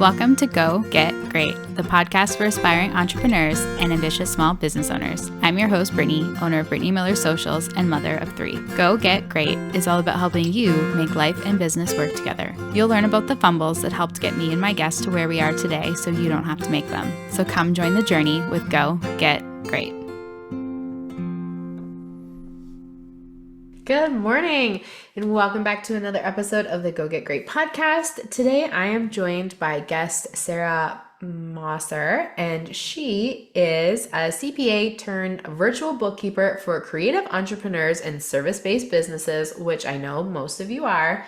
Welcome to Go Get Great, the podcast for aspiring entrepreneurs and ambitious small business owners. I'm your host, Brittany, owner of Brittany Miller Socials and mother of 3. Go Get Great is all about helping you make life and business work together. You'll learn about the fumbles that helped get me and my guests to where we are today so you don't have to make them. So come join the journey with Go Get Great. Good morning, and welcome back to another episode of the Go Get Great podcast. Today, I am joined by guest Sarah Mosser, and she is a CPA turned virtual bookkeeper for creative entrepreneurs and service-based businesses, which I know most of you are.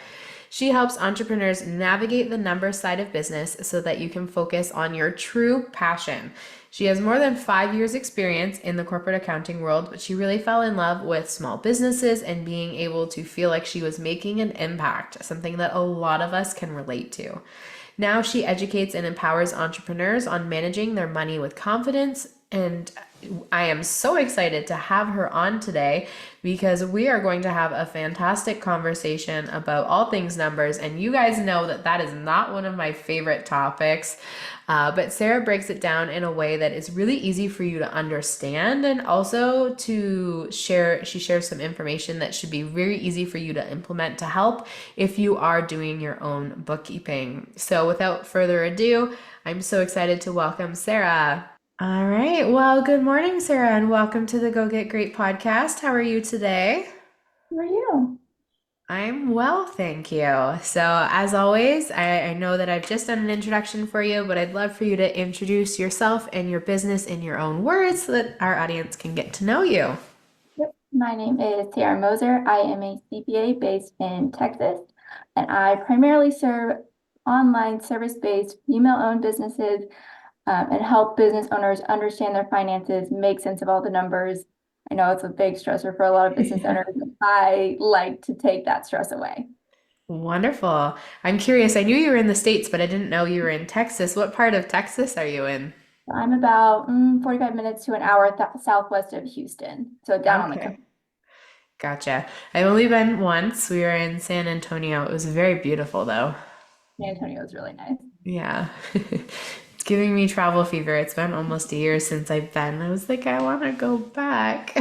She helps entrepreneurs navigate the numbers side of business so that you can focus on your true passion. She has more than 5 years experience in the corporate accounting world, but she really fell in love with small businesses and being able to feel like she was making an impact, something that a lot of us can relate to. Now she educates and empowers entrepreneurs on managing their money with confidence, and I am so excited to have her on today because we are going to have a fantastic conversation about all things numbers, and you guys know that that is not one of my favorite topics. But Sarah breaks it down in a way that is really easy for you to understand, and also to share. She shares some information that should be very easy for you to implement to help if you are doing your own bookkeeping. So without further ado, I'm so excited to welcome Sarah. All right. Well, good morning, Sarah, and welcome to the Go Get Great podcast. How are you today? How are you? I'm well, thank you. So, as always, I know that I've just done an introduction for you, but I'd love for you to introduce yourself and your business in your own words so that our audience can get to know you. Yep. My name is Sarah Moser. I am a CPA based in Texas, and I primarily serve online service-based female-owned businesses and help business owners understand their finances, make sense of all the numbers. I know it's a big stressor for a lot of business owners. I like to take that stress away. Wonderful. I'm curious. I knew you were in the States, but I didn't know you were in Texas. What part of Texas are you in? I'm about 45 minutes to an hour southwest of Houston, so down on the coast. Okay, gotcha. I've only been once. We were in San Antonio. It was very beautiful, though. San Antonio is really nice. Yeah. It's giving me travel fever. It's been almost a year since I've been. I was like, I want to go back.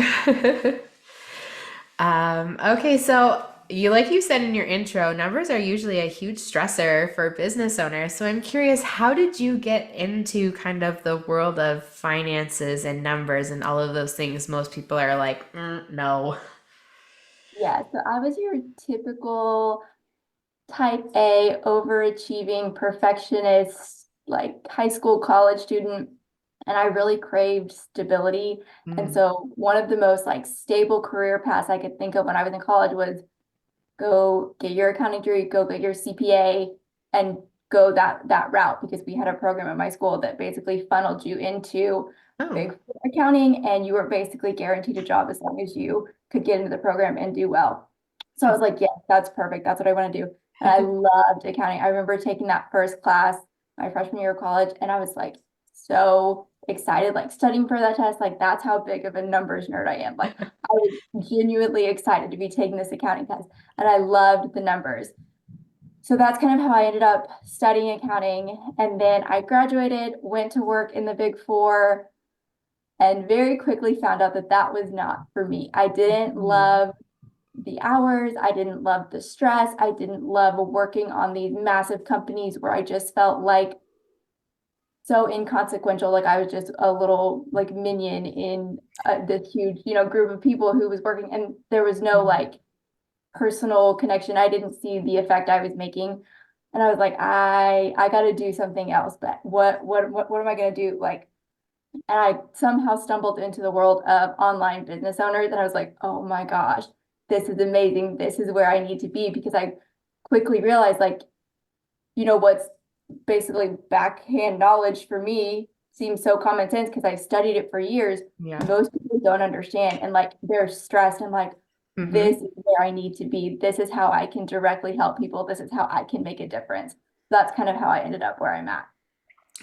Okay, so like you said in your intro, numbers are usually a huge stressor for business owners. So I'm curious, how did you get into kind of the world of finances and numbers and all of those things? Most people are like, no. Yeah, so I was your typical type A, overachieving perfectionist, like high school, college student, and I really craved stability. And Mm. so one of the most like stable career paths I could think of when I was in college was go get your accounting degree, go get your CPA, and go that route because we had a program at my school that basically funneled you into Oh. big four accounting, and you were basically guaranteed a job as long as you could get into the program and do well. So I was like, yeah, that's perfect. That's what I want to do. And I loved accounting. I remember taking that first class my freshman year of college, and I was like so excited, like studying for that test. Like that's how big of a numbers nerd I am. Like I was genuinely excited to be taking this accounting test, and I loved the numbers. So that's kind of how I ended up studying accounting. And then I graduated, went to work in the Big Four, and very quickly found out that that was not for me. I didn't Mm. love the hours. I didn't love the stress. I didn't love working on these massive companies where I just felt like so inconsequential. Like I was just a little like minion in this huge, group of people who was working, and there was no like personal connection. I didn't see the effect I was making. And I was like, I got to do something else. But what am I going to do? Like, and I somehow stumbled into the world of online business owners. And I was like, oh my gosh, this is amazing. This is where I need to be, because I quickly realized, like, what's basically backhand knowledge for me seems so common sense because I've studied it for years. Yeah. Most people don't understand, and like they're stressed and like, Mm-hmm. this is where I need to be. This is how I can directly help people. This is how I can make a difference. That's kind of how I ended up where I'm at.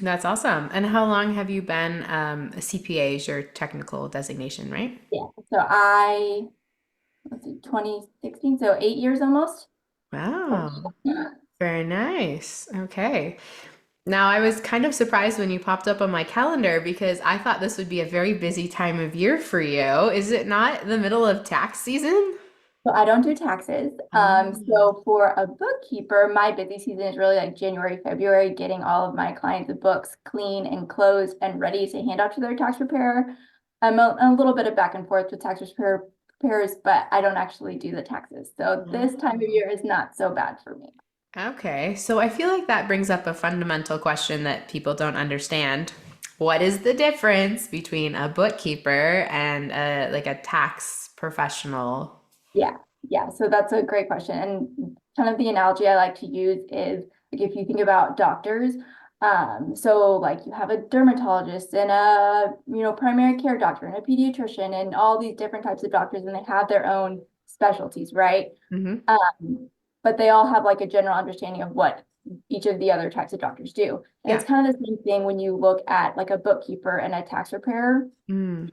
That's awesome. And how long have you been a CPA is your technical designation, right? Yeah. So let's see, 2016, so 8 years almost. Wow. Very nice. Okay. Now, I was kind of surprised when you popped up on my calendar because I thought this would be a very busy time of year for you. Is it not the middle of tax season? So I don't do taxes. Oh. So for a bookkeeper, my busy season is really like January, February, getting all of my clients' books clean and closed and ready to hand out to their tax preparer. I'm a little bit of back and forth with preparers, but I don't actually do the taxes. So this time of Oh. year is not so bad for me. Okay, so I feel like that brings up a fundamental question that people don't understand. What is the difference between a bookkeeper and a tax professional? Yeah, yeah. So that's a great question. And kind of the analogy I like to use is like if you think about doctors, so like you have a dermatologist and a primary care doctor and a pediatrician and all these different types of doctors, and they have their own specialties, right? Hmm. But they all have like a general understanding of what each of the other types of doctors do. And Yeah. it's kind of the same thing when you look at like a bookkeeper and a tax preparer. Mm,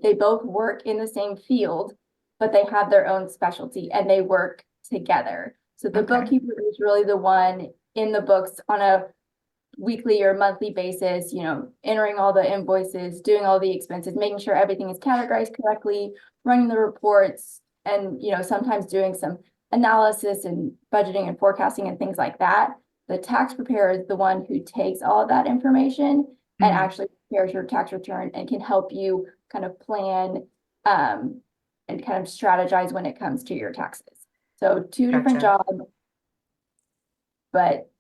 They both work in the same field, but they have their own specialty and they work together. So the okay. bookkeeper is really the one in the books on a weekly or monthly basis, entering all the invoices, doing all the expenses, making sure everything is categorized correctly, running the reports, and sometimes doing some analysis and budgeting and forecasting and things like that. The tax preparer is the one who takes all of that information and Mm, actually prepares your tax return and can help you kind of plan um, and kind of strategize when it comes to your taxes. So two different gotcha. jobs, but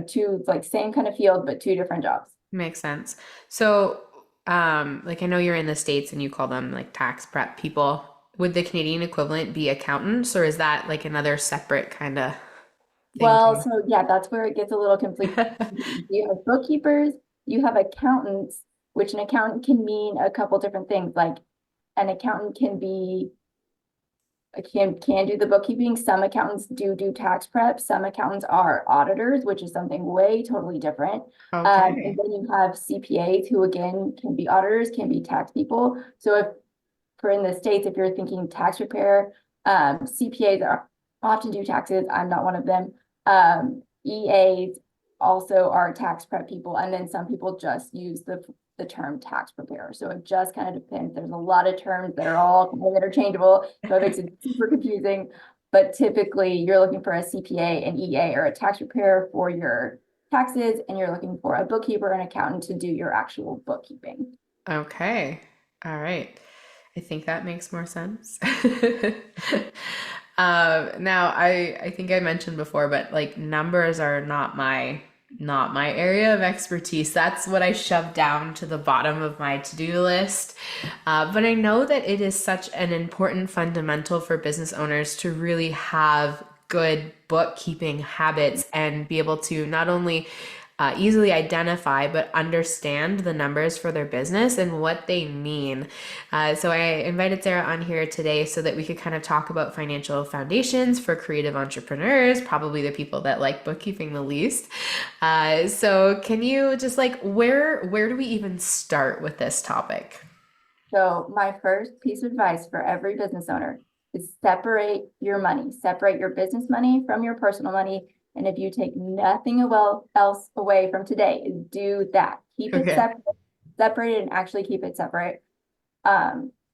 two like same kind of field, but two different jobs. Makes sense. So, like I know you're in the States and you call them like tax prep people. Would the Canadian equivalent be accountants, or is that like another separate kind of thing Well, too? so yeah, that's where it gets a little complete. You have bookkeepers, you have accountants, which an accountant can mean a couple different things. Like an accountant can do the bookkeeping. Some accountants do tax prep. Some accountants are auditors, which is something way totally different. And Okay. then you have CPAs who again can be auditors, can be tax people. So if for in the States, if you're thinking tax preparer, CPAs are often do taxes. I'm not one of them. EAs also are tax prep people, and then some people just use the term tax preparer. So it just kind of depends. There's a lot of terms that are all kind of interchangeable, so it makes it super confusing. But typically, you're looking for a CPA, an EA, or a tax preparer for your taxes, and you're looking for a bookkeeper and accountant to do your actual bookkeeping. Okay. All right. I think that makes more sense. Now I think I mentioned before, but like numbers are not my area of expertise. That's what I shove down to the bottom of my to-do list. But I know that it is such an important fundamental for business owners to really have good bookkeeping habits and be able to not only easily identify but understand the numbers for their business and what they mean. So I invited Sarah on here today so that we could kind of talk about financial foundations for creative entrepreneurs, probably the people that like bookkeeping the least. So can you just like where do we even start with this topic? So my first piece of advice for every business owner is separate your money, separate your business money from your personal money. And if you take nothing else away from today, do that. Keep it Okay. separated and actually keep it separate.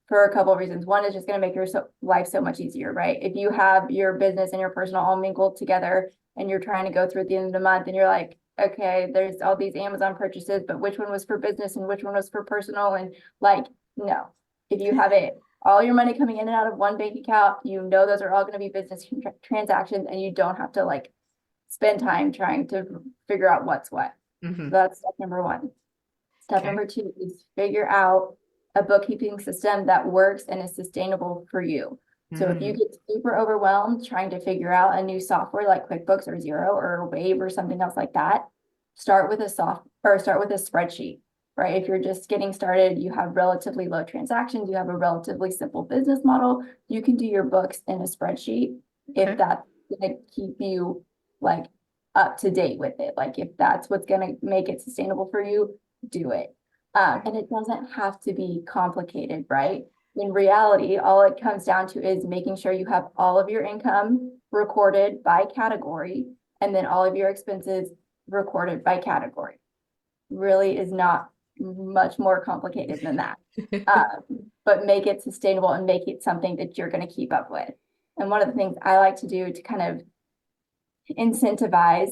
For a couple of reasons. One is just going to make your life so much easier, right? If you have your business and your personal all mingled together and you're trying to go through at the end of the month and you're like, okay, there's all these Amazon purchases, but which one was for business and which one was for personal? And like, no, if you have it, all your money coming in and out of one bank account, those are all going to be business transactions and you don't have to like spend time trying to figure out what's what. So Hmm. that's step number one. Step Okay. number two is figure out a bookkeeping system that works and is sustainable for you. So if you Mm, get super overwhelmed trying to figure out a new software like QuickBooks or Xero or Wave or something else like that, start with a spreadsheet, right? If you're just getting started, you have relatively low transactions, you have a relatively simple business model, you can do your books in a spreadsheet if okay. that's going to keep you like up to date with it. Like if that's what's going to make it sustainable for you, do it. And it doesn't have to be complicated, right? In reality, all it comes down to is making sure you have all of your income recorded by category and then all of your expenses recorded by category. Really is not much more complicated than that. But make it sustainable and make it something that you're going to keep up with. And one of the things I like to do to kind of incentivize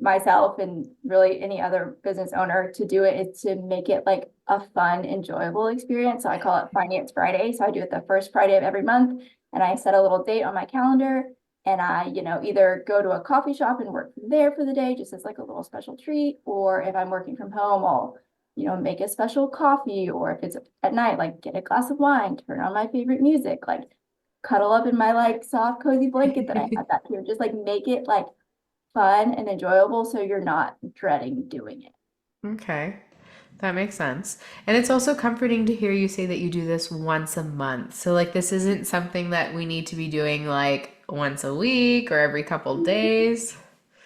myself and really any other business owner to do it is to make it like a fun, enjoyable experience. So I call it Finance Friday. So I do it the first Friday of every month, and I set a little date on my calendar, and I, either go to a coffee shop and work from there for the day, just as like a little special treat, or if I'm working from home, I'll, make a special coffee, or if it's at night, like get a glass of wine, turn on my favorite music, like cuddle up in my like soft, cozy blanket that I had back here. Just like make it like fun and enjoyable so you're not dreading doing it. Okay, that makes sense. And it's also comforting to hear you say that you do this once a month. So, like, this isn't something that we need to be doing like once a week or every couple days.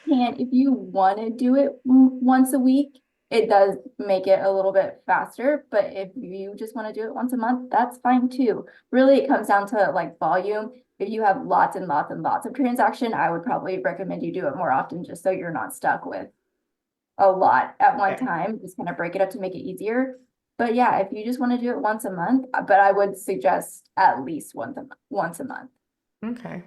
And if you want to do it once a week, it does make it a little bit faster. But if you just want to do it once a month, that's fine too. Really, it comes down to like volume. If you have lots and lots and lots of transaction, I would probably recommend you do it more often just so you're not stuck with a lot at one Okay. time. Just kind of break it up to make it easier. But yeah, if you just want to do it once a month, but I would suggest at least once a month. Okay,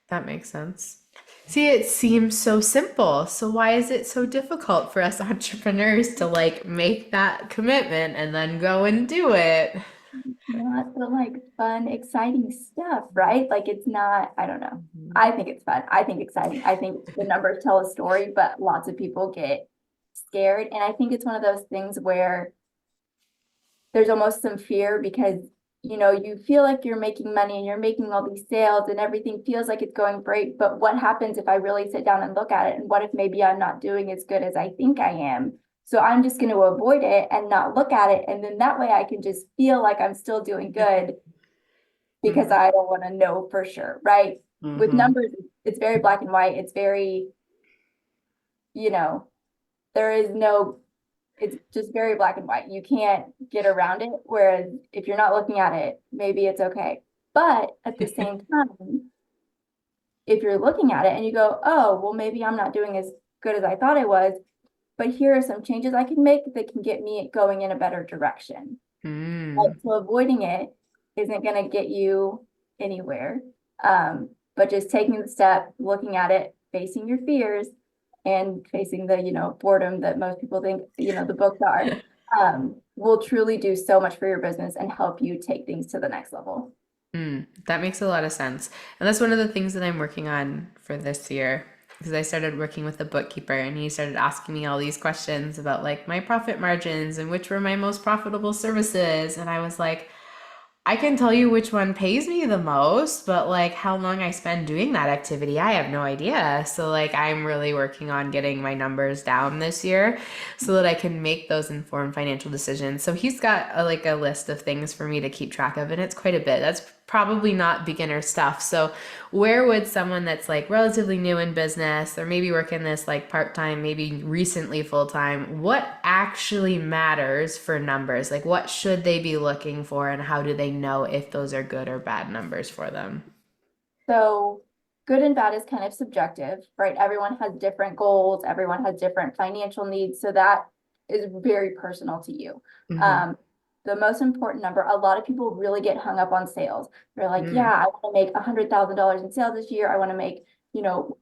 that makes sense. See, it seems so simple. So why is it so difficult for us entrepreneurs to like make that commitment and then go and do it? Not the like fun, exciting stuff, right? Like it's not, I don't know. Mhm. I think it's fun. I think exciting. I think the numbers tell a story, but lots of people get scared. And I think it's one of those things where there's almost some fear because you feel like you're making money and you're making all these sales and everything feels like it's going great. But what happens if I really sit down and look at it? And what if maybe I'm not doing as good as I think I am? So I'm just going to avoid it and not look at it. And then that way I can just feel like I'm still doing good because I don't want to know for sure, right? With Mm-hmm. numbers, it's very black and white. It's very, you know, there is no, it's just very black and white. You can't get around it. Whereas if you're not looking at it, maybe it's okay. But at the same time, if you're looking at it and you go, oh, well, maybe I'm not doing as good as I thought I was, but here are some changes I can make that can get me going in a better direction. Right? Mm. So avoiding it isn't going to get you anywhere. But just taking the step, looking at it, facing your fears, and facing the boredom that most people think the books are, will truly do so much for your business and help you take things to the next level. Mm, that makes a lot of sense. And that's one of the things that I'm working on for this year because I started working with a bookkeeper and he started asking me all these questions about like my profit margins and which were my most profitable services. And I was like, I can tell you which one pays me the most, but like how long I spend doing that activity, I have no idea. So like I'm really working on getting my numbers down this year so that I can make those informed financial decisions. So he's got like a list of things for me to keep track of and it's quite a bit. That's probably not beginner stuff. So where would someone that's like relatively new in business or maybe working this like part-time, maybe recently full-time, what actually matters for numbers? Like what should they be looking for and how do they know if those are good or bad numbers for them? So good and bad is kind of subjective, right? Everyone has different goals, everyone has different financial needs. So that is very personal to you. Mm-hmm. Um, the most important number, a lot of people really get hung up on sales. They're like, Mm. yeah, I want to make $100,000 in sales this year. I want to make,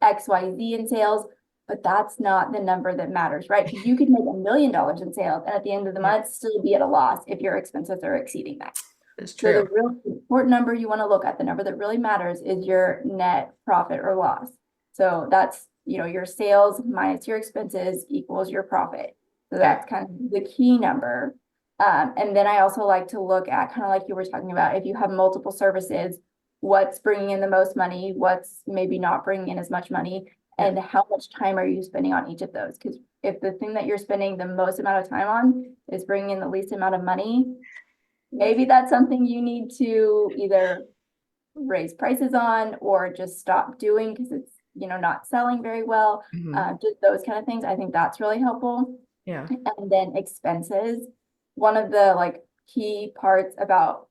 X, Y, Z in sales. But that's not the number that matters, right? Because you could make $1 million in sales and at the end of the Yeah, month still be at a loss if your expenses are exceeding that. it's So the true. real important number you want to look at, the number that really matters is your net profit or loss. So that's, your sales minus your expenses equals your profit. So Okay. that's kind of the key number. And then I also like to look at kind of like you were talking about, if you have multiple services, what's bringing in the most money, what's maybe not bringing in as much money, Yeah. and how much time are you spending on each of those? Because if the thing that you're spending the most amount of time on is bringing in the least amount of money, maybe that's something you need to either raise prices on or just stop doing because it's, not selling very well. Hmm. Just those kind of things. I think that's really helpful. Yeah. And then expenses. One of the like key parts about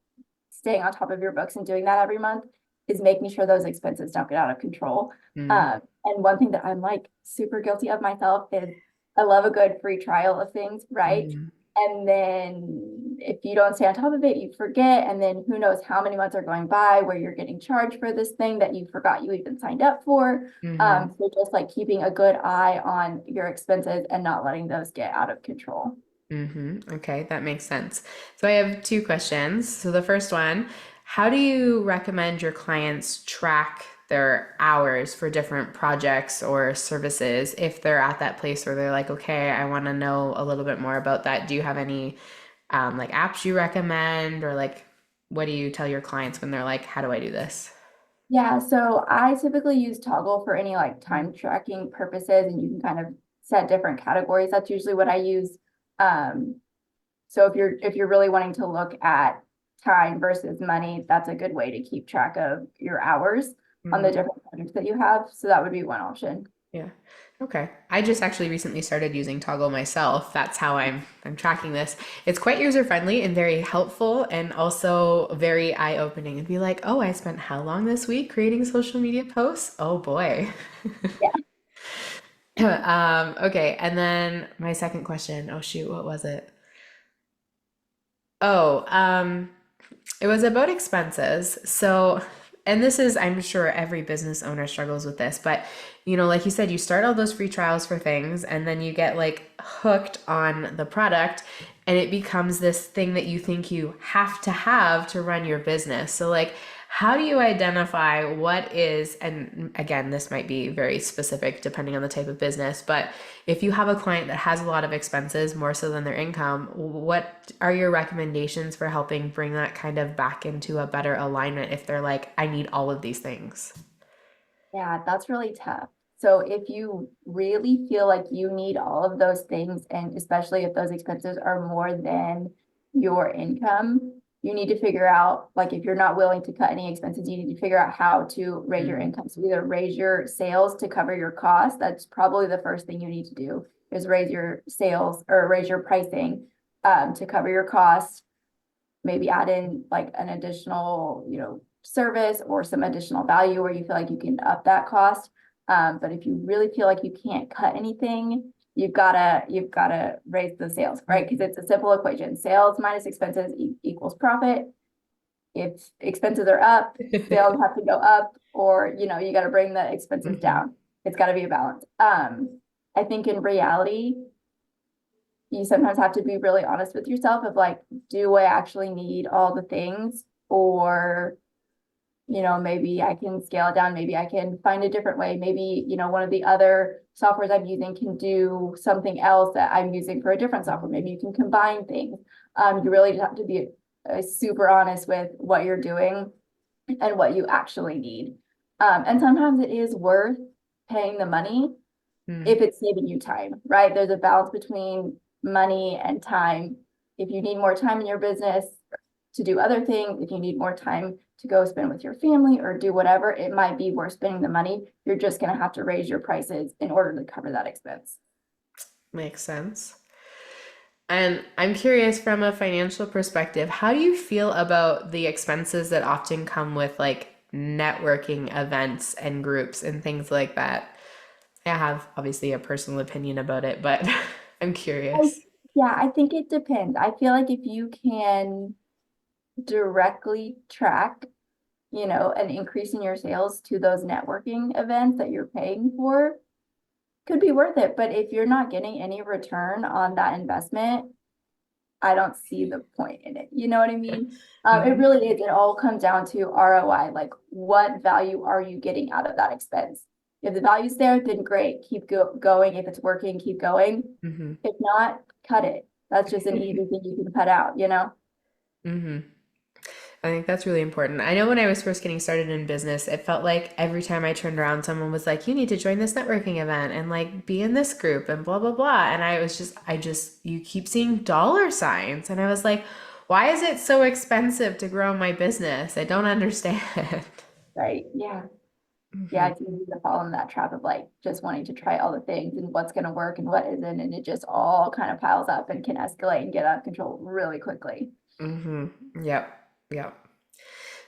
staying on top of your books and doing that every month is making sure those expenses don't get out of control. Mm. And one thing that I'm like super guilty of myself is I love a good free trial of things, right? Mm, And then if you don't stay on top of it, you forget. And then who knows how many months are going by where you're getting charged for this thing that you forgot you even signed up for. mm-hmm. So just like keeping a good eye on your expenses and not letting those get out of control. Mm-hmm. Okay, that makes sense. So I have two questions. So the first one, how do you recommend your clients track their hours for different projects or services if they're at that place where they're like, okay, I want to know a little bit more about that. Do you have any like apps you recommend, or like what do you tell your clients when they're like, how do I do this? Yeah, so I typically use Toggle for any like time tracking purposes, and you can kind of set different categories. That's usually what I use. Um, so if you're really wanting to look at time versus money, that's a good way to keep track of your hours on the Mm, different projects that you have. So that would be one option. yeah. Okay. I just actually recently started using Toggle myself. That's how I'm tracking this. It's quite user friendly and very helpful and also very eye-opening and be like, "Oh, I spent how long this week creating social media posts? Oh boy." Yeah. Okay, and then my second question. Oh shoot, what was it? Oh, it was about expenses. So, and this is, I'm sure every business owner struggles with this, but like you said, you start all those free trials for things and then you get like hooked on the product and it becomes this thing that you think you have to run your business. So, like, how do you identify what is, and again, this might be very specific depending on the type of business, but if you have a client that has a lot of expenses more so than their income, what are your recommendations for helping bring that kind of back into a better alignment if they're like, I need all of these things? Yeah, that's really tough. So if you really feel like you need all of those things, and especially if those expenses are more than your income, you need to figure out, like if you're not willing to cut any expenses, you need to figure out how to raise your Mm, income. So either raise your sales to cover your costs. That's probably the first thing you need to do is raise your sales or raise your pricing to cover your costs, maybe add in like an additional, service or some additional value where you feel like you can up that cost. But if you really feel like you can't cut anything, you've gotta raise the sales, right? Because it's a simple equation. Sales minus expenses equals profit. If expenses are up, sales have to go up, or you got to bring the expenses mhm, down. It's got to be a balance. I think in reality, you sometimes have to be really honest with yourself of like, do I actually need all the things? Or, maybe I can scale it down. Maybe I can find a different way. Maybe, one of the other softwares I'm using can do something else that I'm using for a different software. Maybe you can combine things. You really just have to be super honest with what you're doing and what you actually need. And sometimes it is worth paying the money mm, if it's saving you time, right? There's a balance between money and time. If you need more time in your business to do other things, if you need more time to go spend with your family or do whatever, it might be worth spending the money. You're just going to have to raise your prices in order to cover that expense. makes sense. And I'm curious from a financial perspective, how do you feel about the expenses that often come with like networking events and groups and things like that? I have obviously a personal opinion about it, but I'm I, curious. yeah, I think it depends. I feel like if you can directly track, an increase in your sales to those networking events that you're paying for, could be worth it. But if you're not getting any return on that investment, I don't see the point in it. You know what I mean? It Mhm. really is. It all comes down to ROI. Like, what value are you getting out of that expense? If the value's there, then great, keep going. If it's working, keep going. Mhm. If not, cut it. That's just an easy thing you can cut out. Mhm. I think that's really important. I know when I was first getting started in business, it felt like every time I turned around, someone was like, "You need to join this networking event and like be in this group and blah blah blah." And you keep seeing dollar signs, and I was like, "Why is it so expensive to grow my business? I don't understand." Right. Yeah. Yeah. Mhm. It's easy to fall in that trap of like just wanting to try all the things and what's going to work and what isn't. And it just all kind of piles up and can escalate and get out of control really quickly. Mhm. Yep. Yep.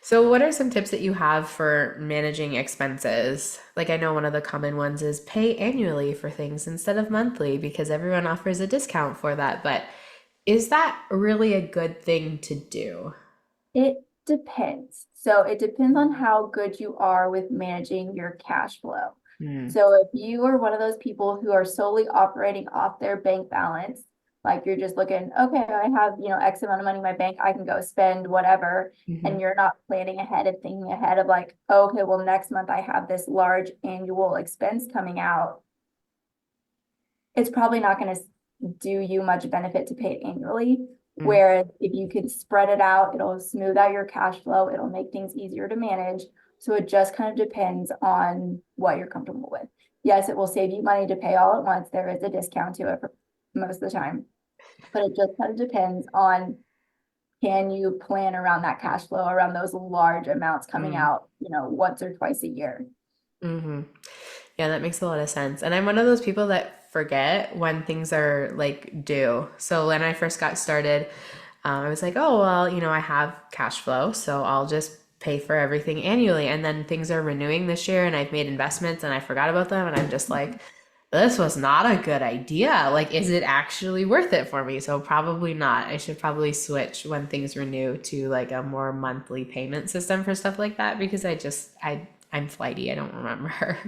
So, what are some tips that you have for managing expenses? Like, I know one of the common ones is pay annually for things instead of monthly because everyone offers a discount for that. But is that really a good thing to do? It depends. So it depends on how good you are with managing your cash flow. Hmm. So if you are one of those people who are solely operating off their bank balance, like you're just looking, okay, I have, X amount of money in my bank, I can go spend whatever, Hmm. and you're not planning ahead and thinking ahead of like, okay, well, next month I have this large annual expense coming out, it's probably not going to do you much benefit to pay it annually. Hmm. Whereas if you can spread it out, it'll smooth out your cash flow, it'll make things easier to manage. So it just kind of depends on what you're comfortable with. Yes, it will save you money to pay all at once. There is a discount to it for most of the time, but it just kind of depends on, can you plan around that cash flow, around those large amounts coming Hmm. out, once or twice a year. Hmm. Yeah, that makes a lot of sense. And I'm one of those people that forget when things are like due. So when I first got started, I was like, oh, well, I have cash flow, so I'll just pay for everything annually. And then things are renewing this year and I've made investments and I forgot about them. And I'm just like, this was not a good idea. Like, is it actually worth it for me? So probably not. I should probably switch when things renew to like a more monthly payment system for stuff like that because I'm flighty. I don't remember.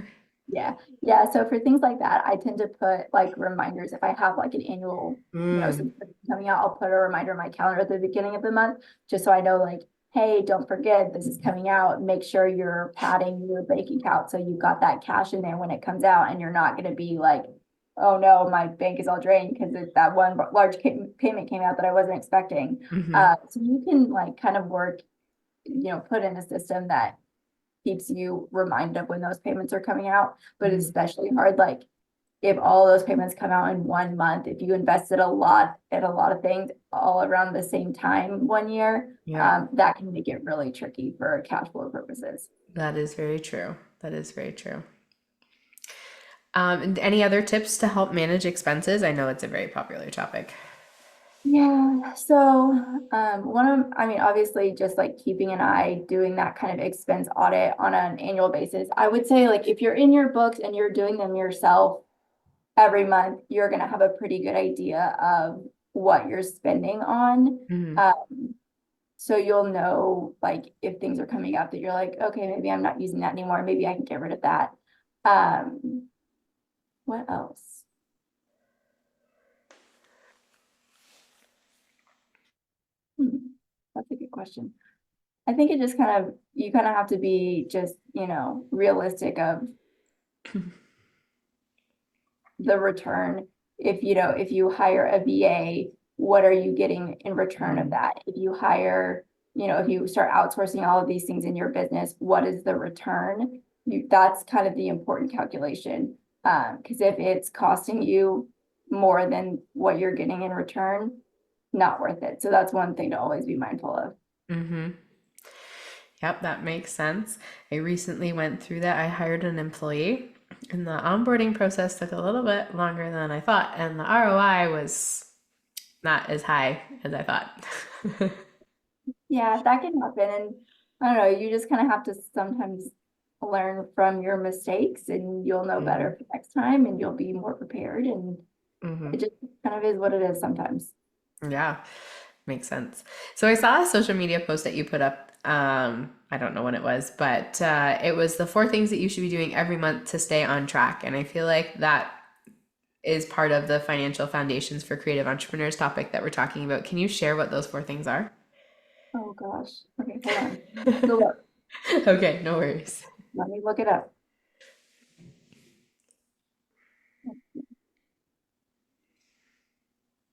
Yeah. Yeah. So for things like that, I tend to put like reminders. If I have like an annual, Mm, subscription coming out, I'll put a reminder in my calendar at the beginning of the month, just so I know like, hey, don't forget this is coming out. Make sure you're padding your bank account so you've got that cash in there when it comes out, and you're not going to be like, oh no, my bank is all drained because that one large payment came out that I wasn't expecting. hmm. So you can like kind of work, put in a system that keeps you reminded of when those payments are coming out. But it's Hmm. especially hard, like if all those payments come out in 1 month, if you invested a lot in a lot of things all around the same time 1 year, Yeah, that can make it really tricky for cash flow purposes. that is very true. That is very true. And any other tips to help manage expenses? I know it's a very popular topic. Yeah, so I mean, obviously, just like keeping an eye, doing that kind of expense audit on an annual basis. I would say, like, if you're in your books and you're doing them yourself, every month, you're going to have a pretty good idea of what you're spending on. Hmm. Um, so you'll know like if things are coming up that you're like, okay, maybe I'm not using that anymore. Maybe I can get rid of that. Um, what else? Hmm, that's a good question. I think it just kind of, you kind of have to be just, realistic of the return. If you hire a VA, what are you getting in return of Hmm. that? If you hire, if you start outsourcing all of these things in your business, what is the return? That's kind of the important calculation. Because if it's costing you more than what you're getting in return, not worth it. So that's one thing to always be mindful of. Hmm. Yep, that makes sense. I recently went through that. I hired an employee, and the onboarding process took a little bit longer than I thought, and the ROI was not as high as I thought. Yeah, that can happen. And I don't know, you just kind of have to sometimes learn from your mistakes, and you'll know Hmm. better for next time, and you'll be more prepared. And Hmm. it just kind of is what it is sometimes. Yeah, makes sense. So I saw a social media post that you put up. I don't know when it was, but it was the four things that you should be doing every month to stay on track. And I feel like that is part of the financial foundations for creative entrepreneurs topic that we're talking about. Can you share what those four things are? Oh gosh. Okay, hold on. So look, Okay, no worries. let me look it up.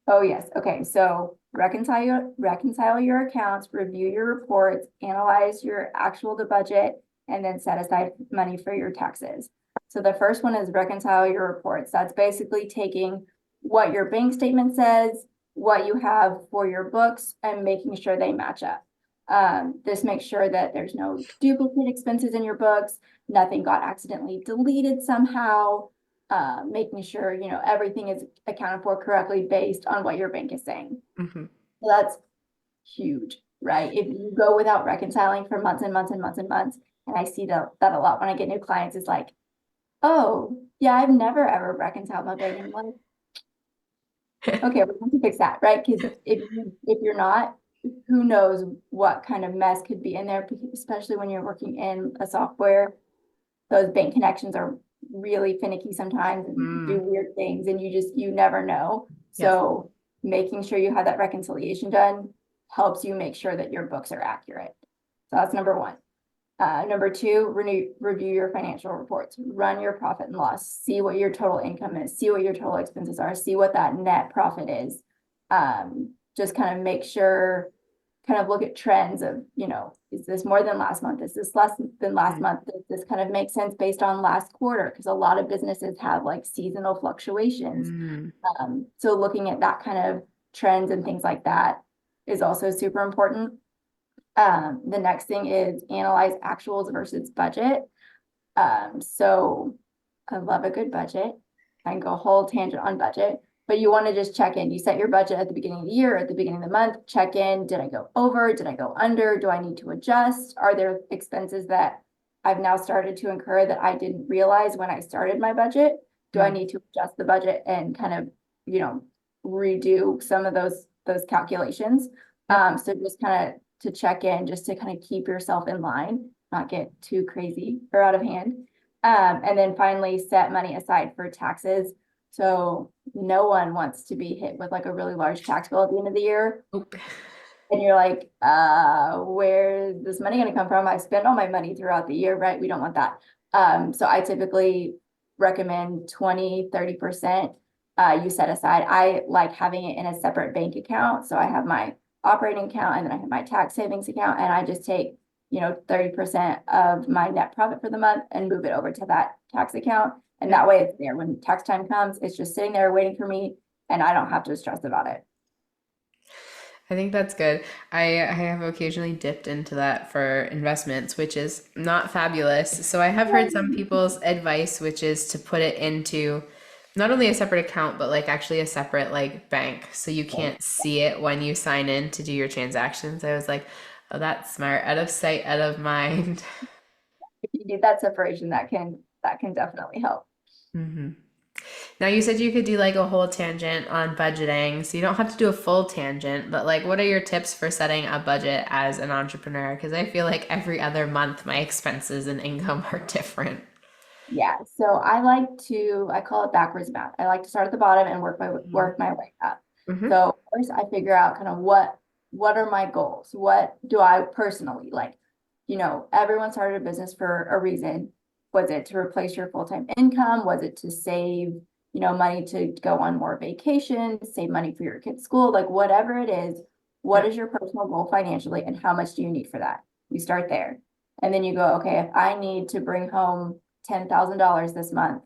Oh, yes. Okay. So reconcile your accounts, review your reports, analyze your actual to budget, and then set aside money for your taxes. So the first one is reconcile your reports. That's basically taking what your bank statement says, what you have for your books, and making sure they match up. This makes sure that there's no duplicate expenses in your books, nothing got accidentally deleted somehow, making sure, everything is accounted for correctly based on what your bank is saying. Hmm. So that's huge. right? If you go without reconciling for months and months and months and months, and I see that a lot when I get new clients, is like, oh, yeah, I've never ever reconciled my bank. And I'm like, okay, we're going to fix that, right? Because if you're not, who knows what kind of mess could be in there, especially when you're working in a software. Those bank connections are really finicky sometimes and do Mm, weird things, and you never know. yes. So making sure you have that reconciliation done helps you make sure that your books are accurate. So that's number one. Number two, review your financial reports, run your profit and loss, see what your total income is, see what your total expenses are, see what that net profit is. Just kind of make sure, kind of look at trends of, is this more than last month? Is this less than last Mm, month? Does this kind of make sense based on last quarter? Because a lot of businesses have like seasonal fluctuations. mm, So looking at that kind of trends and things like that is also super important. The next thing is analyze actuals versus budget. So I love a good budget. I can go whole tangent on budget, but you want to just check in. You set your budget at the beginning of the year, at the beginning of the month, check in. Did I go over? Did I go under? Do I need to adjust? Are there expenses that I've now started to incur that I didn't realize when I started my budget? Do I mm. need to adjust the budget and kind of, redo some of those calculations? Yep. So just kind of to check in, just to kind of keep yourself in line, not get too crazy or out of hand. And then finally set money aside for taxes. So no one wants to be hit with like a really large tax bill at the end of the year. Oop. And you're like, where's this money gonna come from? I spend all my money throughout the year, right? We don't want that. So I typically recommend 20-30% you set aside. I like having it in a separate bank account. So I have my operating account and then I have my tax savings account, and I just take, 30% of my net profit for the month and move it over to that tax account. And Yep. that way it's there when tax time comes, it's just sitting there waiting for me and I don't have to stress about it. I think that's good. I have occasionally dipped into that for investments, which is not fabulous. So I have heard some people's advice, which is to put it into not only a separate account, but like actually a separate like bank. So you can't see it when you sign in to do your transactions. I was like, oh, that's smart. Out of sight, out of mind. If you do that separation, that can definitely help. hmm Now you said you could do like a whole tangent on budgeting, so you don't have to do a full tangent, but like what are your tips for setting a budget as an entrepreneur? Because I feel like every other month my expenses and income are different. Yeah, so I call it backwards math. I like to start at the bottom and work my way up. Mm-hmm. So first I figure out kind of what are my goals? What do I personally like? Everyone started a business for a reason. Was it to replace your full-time income? Was it to save, money to go on more vacations, save money for your kids' school? Like whatever it is, what Yep. is your personal goal financially and how much do you need for that? You start there. And then you go, okay, if I need to bring home $10,000 this month,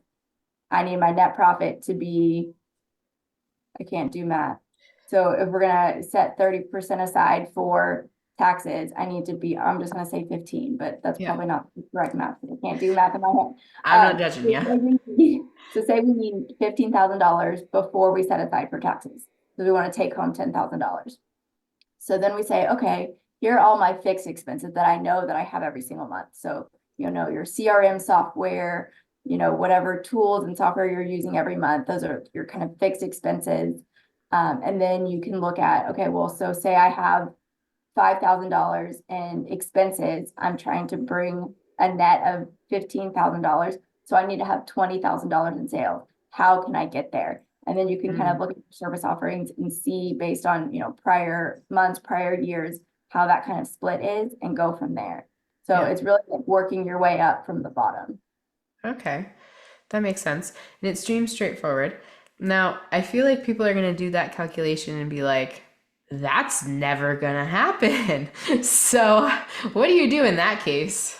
I need my net profit to be, I can't do math. So if we're gonna set 30% aside for taxes, I need to be, I'm just gonna say 15, but that's Yeah. probably not the correct math, because I can't do math in my head. I'm not judging you. So say we need $15,000 before we set aside for taxes. So we want to take home $10,000. So then we say, okay, here are all my fixed expenses that I know that I have every single month. So, your CRM software, whatever tools and software you're using every month, those are your kind of fixed expenses. And then you can look at, okay, well, so say I have $5,000 in expenses. I'm trying to bring a net of $15,000. So I need to have $20,000 in sales. How can I get there? And then you can kind of Mm, look at your service offerings and see based on, prior months, prior years, how that kind of split is and go from there. So yeah. it's really like working your way up from the bottom. Okay. That makes sense. And it seems straightforward. Now, I feel like people are going to do that calculation and be like, that's never going to happen. So, what do you do in that case?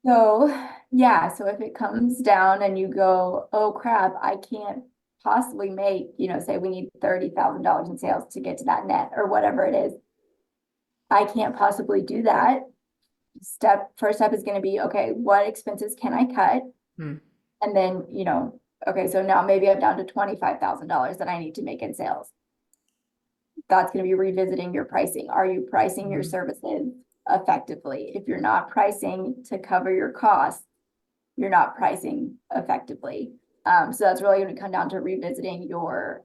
So yeah, so if it comes down and you go, oh crap, I can't possibly make, say we need $30,000 in sales to get to that net or whatever it is. I can't possibly do that. First step is going to be, okay, what expenses can I cut? Hmm. And then, okay, so now maybe I'm down to $25,000 that I need to make in sales. that's going to be revisiting your pricing. Are you pricing your Mhm. services effectively? If you're not pricing to cover your costs, you're not pricing effectively. So that's really going to come down to revisiting your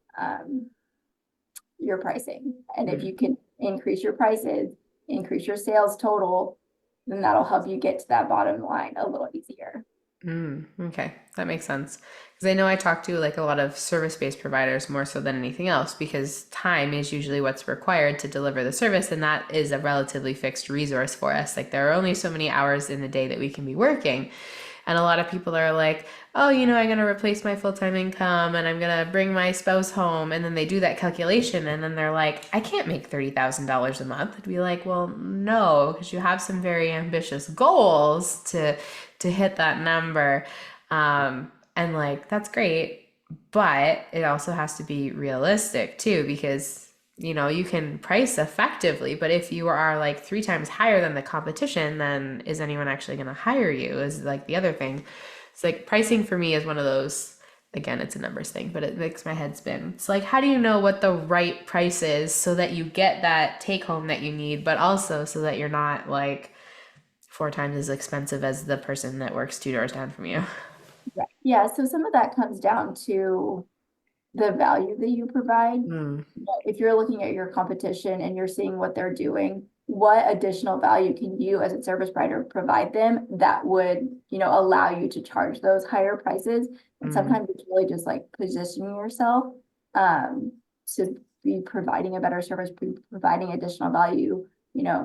pricing. And if you can increase your prices, increase your sales total, then that'll help you get to that bottom line a little easier. Okay, that makes sense. Because I know I talk to like a lot of service-based providers more so than anything else because time is usually what's required to deliver the service, and that is a relatively fixed resource for us. Like there are only so many hours in the day that we can be working. And a lot of people are like, oh, I'm going to replace my full-time income and I'm going to bring my spouse home. And then they do that calculation and then they're like, I can't make $30,000 a month. I'd be like, well, no, because you have some very ambitious goals to hit that number. And like, that's great. But it also has to be realistic too, because you can price effectively, but if you are like three times higher than the competition, then is anyone actually going to hire you? Is like the other thing. It's like pricing for me is one of those, again, it's a numbers thing, but it makes my head spin. It's like, how do you know what the right price is so that you get that take home that you need, but also so that you're not like four times as expensive as the person that works two doors down from you? Right. Yeah, so some of that comes down to the value that you provide. Mm, If you're looking at your competition and you're seeing what they're doing, what additional value can you as a service provider provide them that would, allow you to charge those higher prices? And mm, sometimes it's really just like positioning yourself um, to be providing a better service, providing additional value,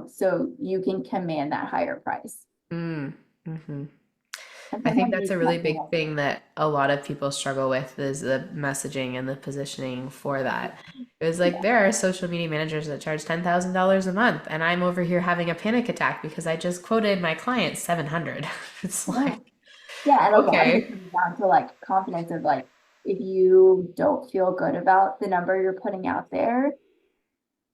so you can command that higher price. hmm And I think sometimes that's you a really can't do big thing that a lot of people struggle with is the messaging and the positioning for that. It was like that. there are social media managers that charge $10,000 a month, and I'm over here having a panic attack because I just quoted my client 700. It's Yeah. like, Yeah, and a lot of it okay. comes down to like confidence of like if you don't feel good about the number you're putting out there,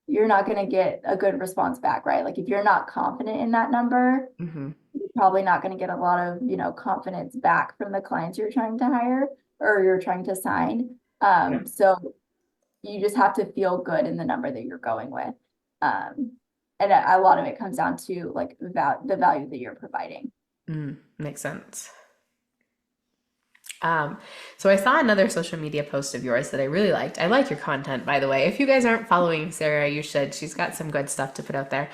you're not going to get a good response back, right? Like if you're not confident in that number, Hmm. you're probably not going to get a lot of, confidence back from the clients you're trying to hire or you're trying to sign. So you just have to feel good in the number that you're going with. Um, and a lot of it comes down to like the value that you're providing. Makes sense. Um, so I saw another social media post of yours that I really liked. I like your content, by the way. If you guys aren't following Sarah, you should. She's got some good stuff to put out there.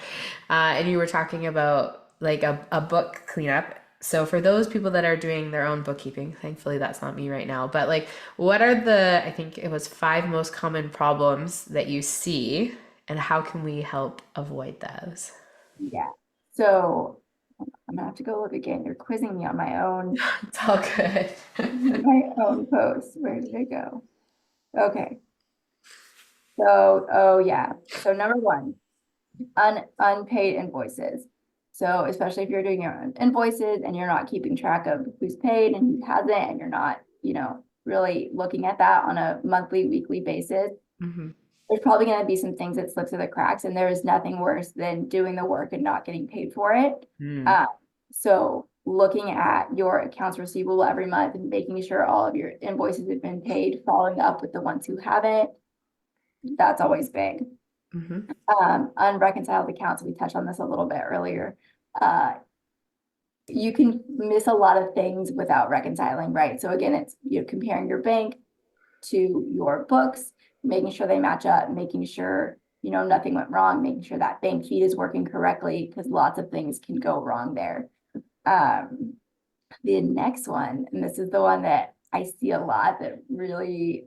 And you were talking about like a book cleanup. So for those people that are doing their own bookkeeping, thankfully that's not me right now, but like what are the, I think it was five most common problems that you see and how can we help avoid those? Yeah. So I'm gonna have to go look again. You're quizzing me on my own It's all good. my own post. Where did it go? Okay. So, oh yeah. So number one, unpaid invoices. So especially if you're doing your own invoices and you're not keeping track of who's paid and who hasn't, and you're not, really looking at that on a monthly, weekly basis, Hmm. there's probably going to be some things that slip through the cracks, and there is nothing worse than doing the work and not getting paid for it. Mm. Uh, so looking at your accounts receivable every month and making sure all of your invoices have been paid, following up with the ones who haven't, that's always big. Hmm. Unreconciled accounts, we touched on this a little bit earlier. Uh, you can miss a lot of things without reconciling, right? So again, it's comparing your bank to your books, making sure they match up, making sure nothing went wrong, making sure that bank feed is working correctly because lots of things can go wrong there. Um, the next one, and this is the one that I see a lot that really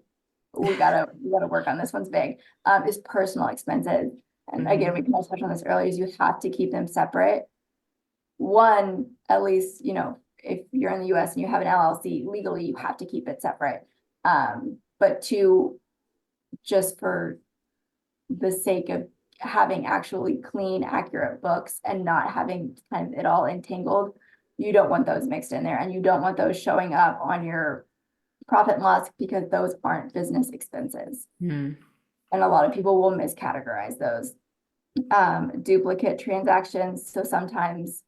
we gotta work on. This one's big, is personal expenses. And again, Hmm. we kind of touched on this earlier, is you have to keep them separate. One, at least, if you're in the US and you have an LLC, legally you have to keep it separate. But two, just for the sake of having actually clean, accurate books and not having kind of it all entangled, you don't want those mixed in there and you don't want those showing up on your profit and loss because those aren't business expenses. Mm. And a lot of people will miscategorize those. Duplicate transactions. So sometimes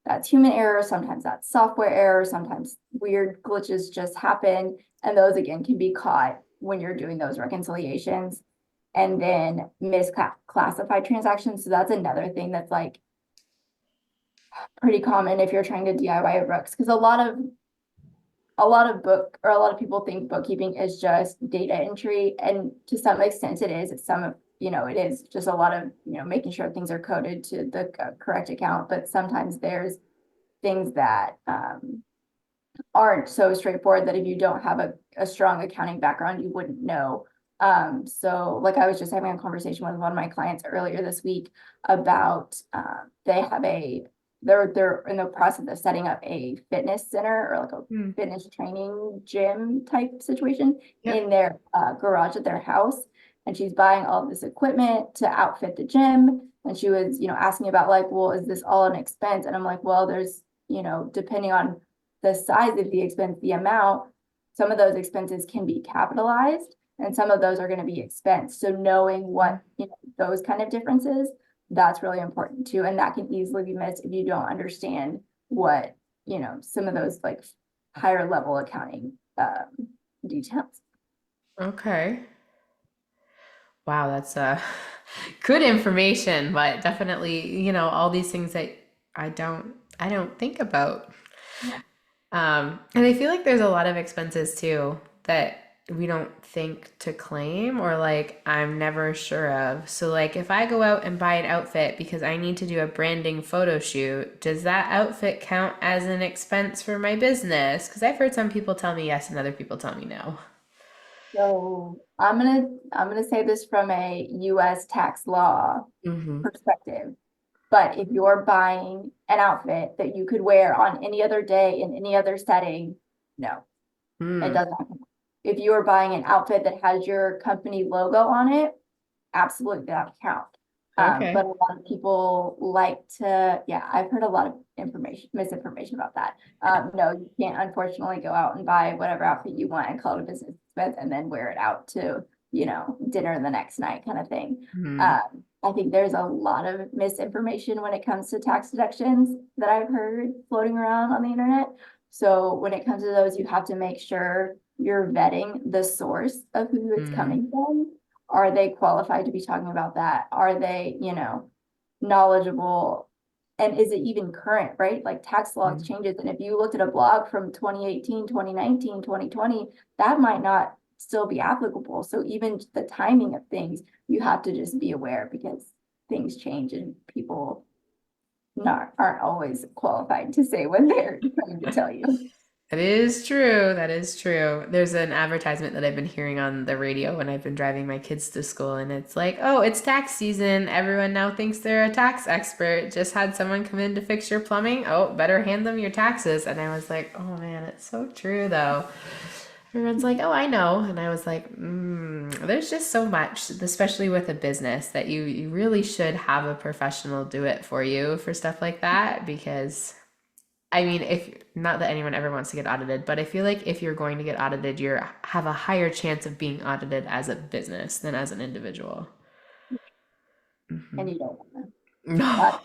that's human error, sometimes that's software error, sometimes weird glitches just happen. And those again can be caught when you're doing those reconciliations. and then misclassified transactions. So that's another thing that's like pretty common if you're trying to DIY books, because a lot of people think bookkeeping is just data entry, and to some extent it is. It's some of, it is just a lot of, making sure things are coded to the correct account, but sometimes there's things that aren't so straightforward that if you don't have a strong accounting background, you wouldn't know. So like I was just having a conversation with one of my clients earlier this week about they're in the process of setting up a fitness center, or like a Hmm. fitness training gym type situation Yep. in their garage at their house. And she's buying all of this equipment to outfit the gym. And she was, asking about like, well, is this all an expense? And I'm like, well, there's, depending on the size of the expense, the amount, some of those expenses can be capitalized and some of those are going to be expense. So knowing what, those kind of differences, that's really important too. And that can easily be missed if you don't understand what, some of those like higher level accounting details. Okay. Wow, that's good information, but definitely, all these things that I don't think about. Yeah. And I feel like there's a lot of expenses too that we don't think to claim or like I'm never sure of. So like if I go out and buy an outfit because I need to do a branding photo shoot, does that outfit count as an expense for my business? Because I've heard some people tell me yes and other people tell me no. So I'm gonna say this from a US tax law Mm-hmm. perspective. But if you're buying an outfit that you could wear on any other day in any other setting, no, it Hmm. does not. If you are buying an outfit that has your company logo on it, absolutely that would count. But Okay. a lot of people like to, yeah, I've heard a lot of misinformation about that. No, you can't unfortunately go out and buy whatever outfit you want and call it a business expense and then wear it out to, dinner the next night kind of thing. Hmm. I think there's a lot of misinformation when it comes to tax deductions that I've heard floating around on the internet. So when it comes to those, you have to make sure you're vetting the source of who it's Hmm. coming from. Are they qualified to be talking about that? Are they, knowledgeable? And is it even current, right? Like tax laws changes. And if you looked at a blog from 2018, 2019, 2020, that might not still be applicable. So even the timing of things, you have to just be aware because things change and people aren't always qualified to say what they're trying to tell you. That is true. That is true. There's an advertisement that I've been hearing on the radio when I've been driving my kids to school, and it's like, oh, it's tax season. Everyone now thinks they're a tax expert. Just had someone come in to fix your plumbing. Oh, better hand them your taxes. And I was like, oh man, it's so true though. Everyone's like, oh, I know. And I was like, there's just so much, especially with a business, that you really should have a professional do it for you for stuff like that because I mean, if not that anyone ever wants to get audited, but I feel like if you're going to get audited, you have a higher chance of being audited as a business than as an individual. And you don't want to. No.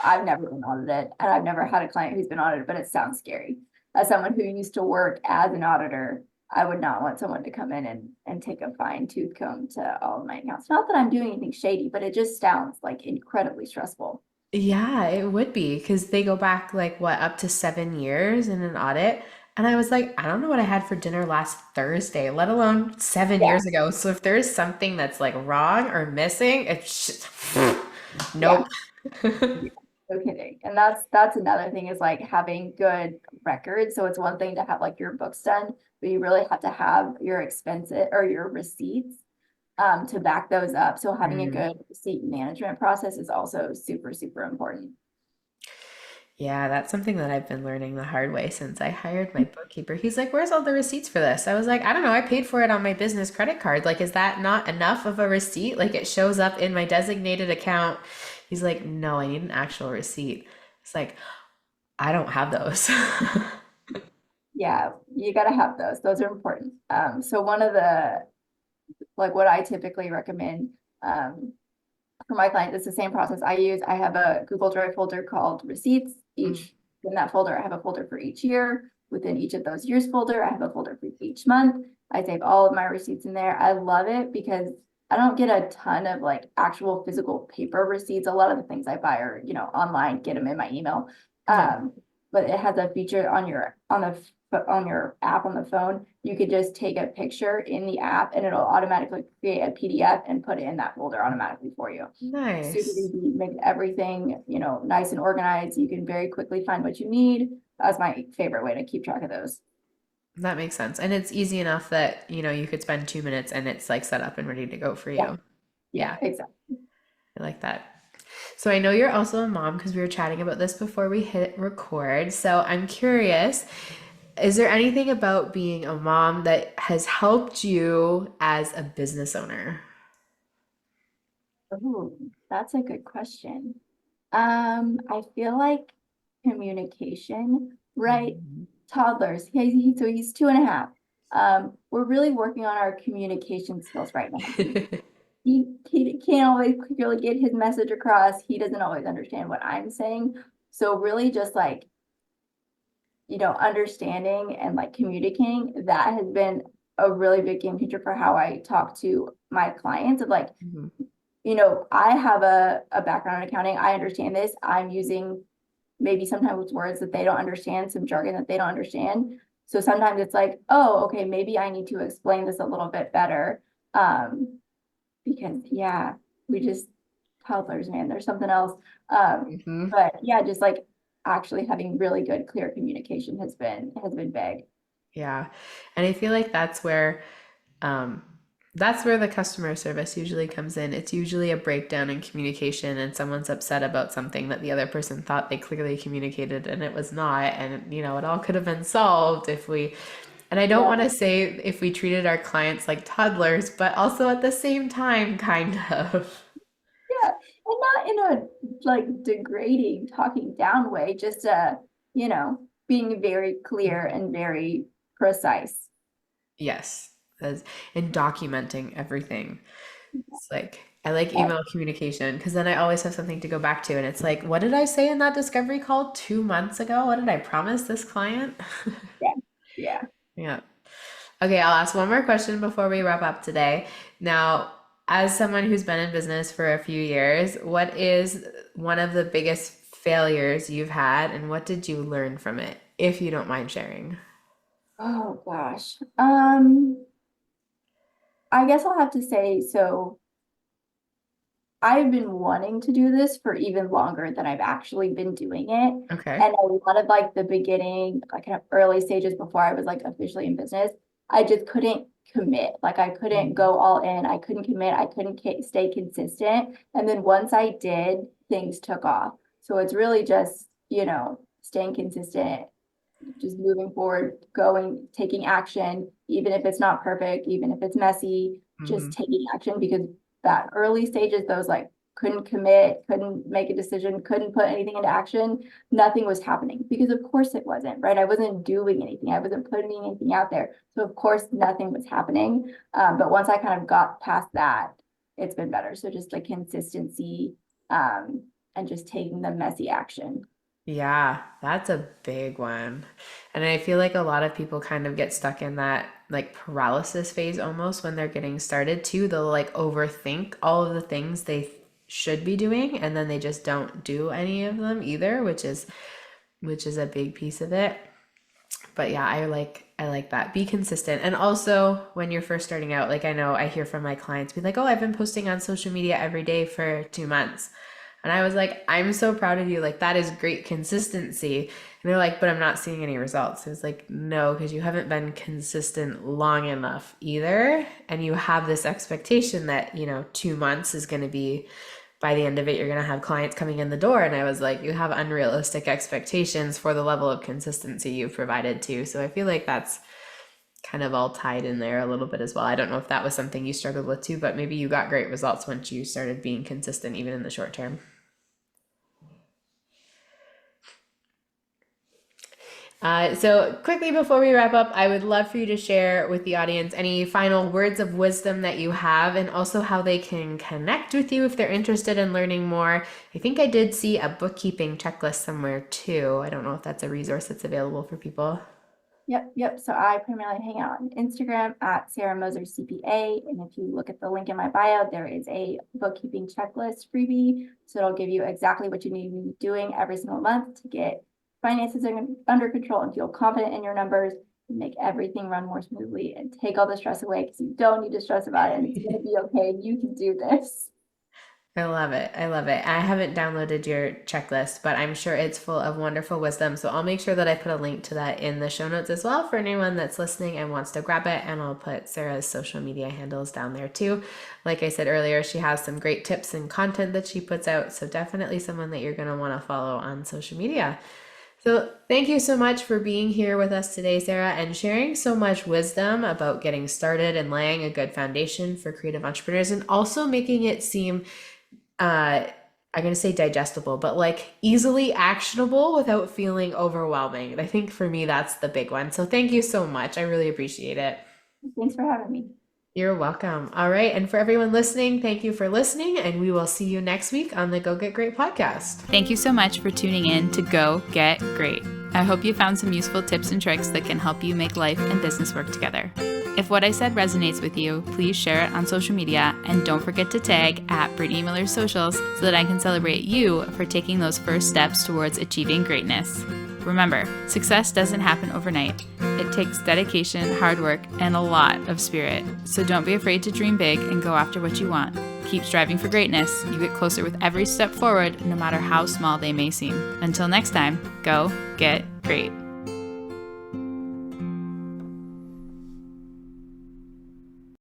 I've never been audited and I've never had a client who's been audited, but it sounds scary. As someone who used to work as an auditor, I would not want someone to come in and take a fine tooth comb to all of my accounts. Not that I'm doing anything shady, but it just sounds like incredibly stressful. Yeah, it would be because they go back like what, up to 7 years in an audit. And I was like, I don't know what I had for dinner last Thursday, let alone 7 years Yeah, ago. So if there's something that's like wrong or missing, it's just, yeah, nope. no kidding. And that's another thing is like having good records. So it's one thing to have like your books done, but you really have to have your expenses or your receipts to back those up. So having a Mm. good receipt management process is also super, super important. Yeah, that's something that I've been learning the hard way since I hired my bookkeeper. He's like, "Where's all the receipts for this?" I was like, "I don't know. I paid for it on my business credit card. Like, is that not enough of a receipt? Like, it shows up in my designated account." He's like, "No, I need an actual receipt." It's like, I don't have those. Yeah, you got to have those. Those are important. So one of the, like what I typically recommend for my clients, it's the same process I use. I have a Google Drive folder called receipts. Mm. In that folder, I have a folder for each year. Within each of those years folder, I have a folder for each month. I save all of my receipts in there. I love it because I don't get a ton of like actual physical paper receipts. A lot of the things I buy are, online, get them in my email. Yeah. Um, but it has a feature on your app on the phone. You could just take a picture in the app and it'll automatically create a PDF and put it in that folder automatically for you. Super Nice. easy, makes everything, nice and organized. You can very quickly find what you need. That's my favorite way to keep track of those. That makes sense. And it's easy enough that, you could spend 2 minutes and it's like set up and ready to go for Yeah, you. yeah, Yeah, exactly. I like that. So I know you're also a mom because we were chatting about this before we hit record. So I'm curious, is there anything about being a mom that has helped you as a business owner? Oh, that's a good question. I feel like communication, right? Mhm. Toddlers, so he's 2.5. We're really working on our communication skills right now. He can't always clearly get his message across. He doesn't always understand what I'm saying. So really just like, understanding and like communicating, that has been a really big game changer for how I talk to my clients of like, Mhm. I have a background in accounting. I understand this. I'm using maybe sometimes words that they don't understand, some jargon that they don't understand. So sometimes it's like, oh, okay, maybe I need to explain this a little bit better. Because yeah, we just toddlers, man, there's something else. Mhm. But yeah, just like actually having really good, clear communication has been big. Yeah. And I feel like um that's where the customer service usually comes in. It's usually a breakdown in communication and someone's upset about something that the other person thought they clearly communicated and it was not. And it all could have been solved if we, and I don't Yeah. want to say if we treated our clients like toddlers, but also at the same time, kind of. Yeah. And not in a like degrading, talking down way, just being very clear and very precise. Yes. As, and documenting everything. It's like, I like email communication because then I always have something to go back to. And it's like, what did I say in that discovery call 2 months ago? What did I promise this client? Yeah. Yeah. Yeah. Okay, I'll ask one more question before we wrap up today. Now, as someone who's been in business for a few years, what is one of the biggest failures you've had and what did you learn from it, if you don't mind sharing? Oh gosh. I guess I'll have to say, so I've been wanting to do this for even longer than I've actually been doing it. Okay. And a lot of like the beginning, like kind of early stages before I was like officially in business, I just couldn't commit. Like I couldn't Mhm. go all in. I couldn't commit. I couldn't stay consistent. And then once I did, things took off. So it's really just, staying consistent, just moving forward, going, taking action, even if it's not perfect, even if it's messy, just Mhm. taking action because that early stages, those like couldn't commit, couldn't make a decision, couldn't put anything into action, nothing was happening because of course it wasn't, right? I wasn't doing anything. I wasn't putting anything out there. So of course nothing was happening. But once I kind of got past that, it's been better. So just like consistency, and just taking the messy action. Yeah, that's a big one. And I feel like a lot of people kind of get stuck in that like paralysis phase almost when they're getting started too. They'll like overthink all of the things they should be doing and then they just don't do any of them either, which is a big piece of it. But yeah, I like that. Be consistent. And also when you're first starting out, like I know I hear from my clients be like, "Oh, I've been posting on social media every day for 2 months." And I was like, "I'm so proud of you. Like that is great consistency." And they're like, "But I'm not seeing any results." I was like, "No, because you haven't been consistent long enough either. And you have this expectation that, 2 months is going to be by the end of it, you're going to have clients coming in the door." And I was like, you have unrealistic expectations for the level of consistency you've provided too. So I feel like that's kind of all tied in there a little bit as well. I don't know if that was something you struggled with too, but maybe you got great results once you started being consistent, even in the short term. So, quickly before we wrap up, I would love for you to share with the audience any final words of wisdom that you have and also how they can connect with you if they're interested in learning more. I think I did see a bookkeeping checklist somewhere too. I don't know if that's a resource that's available for people. Yep. So I primarily hang out on Instagram at Sarah Moser CPA. And if you look at the link in my bio, there is a bookkeeping checklist freebie. So it'll give you exactly what you need to be doing every single month to get finances under control and feel confident in your numbers and make everything run more smoothly and take all the stress away, because you don't need to stress about it and it's going to be okay. You can do this. I love it. I love it. I haven't downloaded your checklist, but I'm sure it's full of wonderful wisdom. So I'll make sure that I put a link to that in the show notes as well for anyone that's listening and wants to grab it. And I'll put Sarah's social media handles down there too. Like I said earlier, she has some great tips and content that she puts out. So definitely someone that you're going to want to follow on social media. So thank you so much for being here with us today, Sarah, and sharing so much wisdom about getting started and laying a good foundation for creative entrepreneurs, and also making it seem I'm going to say digestible, but like easily actionable without feeling overwhelming. I think for me, that's the big one. So thank you so much. I really appreciate it. Thanks for having me. You're welcome. All right. And for everyone listening, thank you for listening. And we will see you next week on the Go Get Great podcast. Thank you so much for tuning in to Go Get Great. I hope you found some useful tips and tricks that can help you make life and business work together. If what I said resonates with you, please share it on social media, and don't forget to tag at Brittany Miller's socials so that I can celebrate you for taking those first steps towards achieving greatness. Remember, success doesn't happen overnight. It takes dedication, hard work, and a lot of spirit. So don't be afraid to dream big and go after what you want. Keep striving for greatness. You get closer with every step forward, no matter how small they may seem. Until next time, go get great.